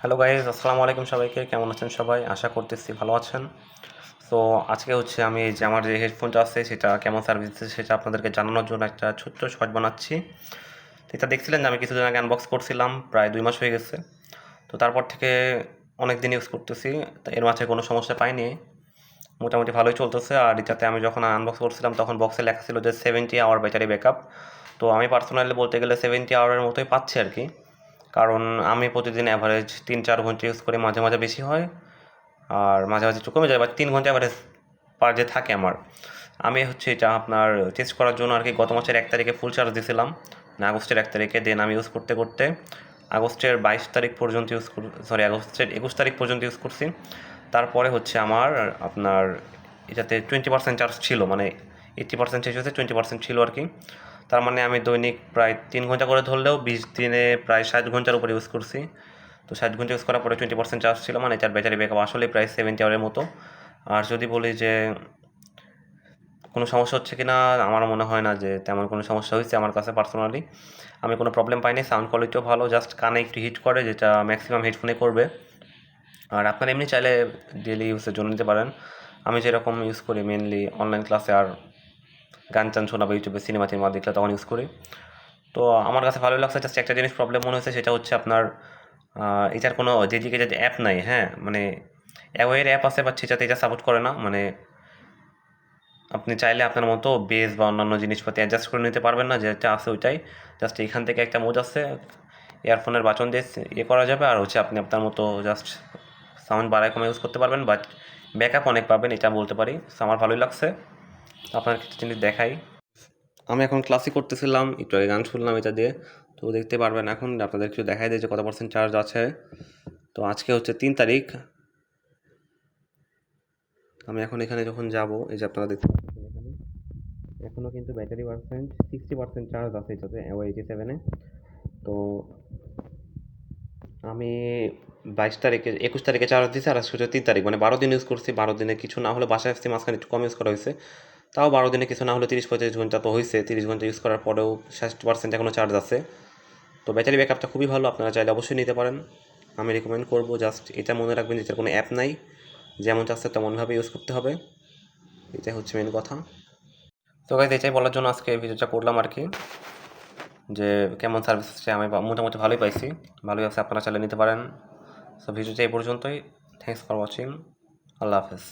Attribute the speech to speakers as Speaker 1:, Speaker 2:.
Speaker 1: Hello guys, আসসালামু আলাইকুম সবাইকে। কেমন আছেন সবাই? আশা করতেছি ভালো আছেন। সো আজকে হচ্ছে আমি যে আমার যে হেডফোনটা আছে সেটা কেমন সার্ভিস দিচ্ছে সেটা আপনাদেরকে জানানোর জন্য একটা ছোট্ট শর্ট বানাচ্ছি। তো এটা দেখছিলেন যে আমি কিছুদিন আগে আনবক্স করছিলাম, প্রায় 2 মাস হয়ে গেছে। তো তারপর থেকে অনেক দিন ইউজ করতেছি, তো এর মাঝে কোনো সমস্যা পাইনি, মোটামুটি ভালোই চলতেছে। আর এটাতে আমি যখন আনবক্স করছিলাম তখন বক্সে লেখা ছিল যে 70 আওয়ার ব্যাটারি ব্যাকআপ। তো আমি পার্সোনালি বলতে গেলে 70 আওয়ারের মতোই পাচ্ছি আর কি, কারণ আমি প্রতিদিন অ্যাভারেজ 3-4 ঘন্টা ইউজ করি, মাঝে মাঝে বেশি হয় আর মাঝে মাঝে একটু কমে যায়, বা 3 ঘন্টা অ্যাভারেজ পার ডে থাকে আমার। আমি হচ্ছে এটা আপনার টেস্ট করার জন্য আর কি গত মাসের 1 তারিখে ফুল চার্জ দিয়েছিলাম, মানে আগস্টের 1 তারিখে। দেন আমি ইউজ করতে করতে আগস্টের 22 তারিখ পর্যন্ত আগস্টের 21 তারিখ পর্যন্ত ইউজ করছি। তারপরে হচ্ছে আমার আপনার এটাতে 20% চার্জ ছিল, মানে 80% শেষ হয়েছে, 20% ছিল আর কি। তার মানে আমি দৈনিক প্রায় 3 ঘন্টা করে ধরলেও 20 দিনে প্রায় 60 ঘন্টার উপরে ইউজ করছি। তো 60 ঘন্টা ইউজ করার পরে 20% চার্জ ছিল, মানে এটার ব্যাটারি ব্যাকআপ আসলে প্রায় 70 আওয়ারের মতো। আর যদি বলি যে কোনো সমস্যা হচ্ছে কি না, আমার মনে হয় না যে তেমন কোনো সমস্যা হয়েছে আমার কাছে পার্সোনালি। আমি কোনো প্রবলেম পাইনি, সাউন্ড কোয়ালিটিও ভালো, জাস্ট কানে একটু হিট করে, যেটা ম্যাক্সিমাম হেডফোনে করবে। আর আপনারা এমনি চাইলে ডেলি ইউজের জন্য নিতে পারেন। আমি যেরকম ইউজ করি মেনলি অনলাইন ক্লাসে আর গান টান শোনা বা ইউটিউবে সিনেমা টিনেমা দেখলে তখন ইউজ করি। তো আমার কাছে ভালোই লাগছে। জাস্ট একটা জিনিস প্রবলেম মনে হয়েছে, সেটা হচ্ছে আপনার এটার কোনো ডেডিকেটেড অ্যাপ নাই। হ্যাঁ, মানে অ্যাওয়ের অ্যাপ আছে, বাট সেটাতে এটা সাপোর্ট করে না। মানে আপনি চাইলে আপনার মতো বেস বা অন্যান্য জিনিসপাতি অ্যাডজাস্ট করে নিতে পারবেন না, যেটা আছে ওইটাই। জাস্ট এইখান থেকে একটা মোড আছে, ইয়ারফোনের বাটন দিয়ে ইয়ে করা যাবে, আর হচ্ছে আপনি আপনার মতো জাস্ট সাউন্ড বাড়ায় কমে ইউজ করতে পারবেন, বাট ব্যাকআপ অনেক পাবেন, এটা বলতে পারি। So, আমার ভালোই লাগছে। আপনার কিছু জিনিস দেখাই। আমি এখন ক্লাসই করতেছিলাম, একটু আগে গান শুনলাম এটা দিয়ে। তো দেখতে পারবেন এখন, আপনাদের কিছু দেখাই দিই যে কত পার্সেন্ট চার্জ আছে। তো আজকে হচ্ছে 3 তারিখ। আমি এখন এখানে যখন যাব, এই যে আপনারা দেখতে পাচ্ছেন এখানে এখনও কিন্তু ব্যাটারি পার্সেন্ট 60% চার্জ আছে এটাতে O87-এ। তো আমি 22 তারিখে 21 তারিখে চার্জ দিয়েছি, আর আজকে হচ্ছে 3 তারিখ, মানে 12 দিন ইউজ করছি। 12 দিনে কিছু না হলে বাসায় আসছি, মাঝখানে একটু কম ইউজ করা হয়েছে। তাও 12 দিনে কিছু না হলে 30-35 ঘন্টা তো হয়েছে। 30 ঘন্টা ইউজ করার পরেও 60% এখনও চার্জ আছে। তো ব্যাটারি ব্যাকআপটা খুবই ভালো, আপনারা চাইলে অবশ্যই নিতে পারেন। আমি রেকমেন্ড করবো। জাস্ট এটা মনে রাখবেন যে এটার কোনো অ্যাপ নাই, যেমন চাচ্ছে তেমনভাবে ইউজ করতে হবে, এটাই হচ্ছে মেন কথা। তো গাইজ, এটাই বলার জন্য আজকে ভিডিওটা করলাম আর কি, যে কেমন সার্ভিস হচ্ছে। আমি মোটামুটি ভালোই পাইছি, ভালোই আছে, আপনারা চাইলে নিতে পারেন। সো ভিডিওটা এই পর্যন্তই। Thanks for watching. আল্লাহ হাফেজ।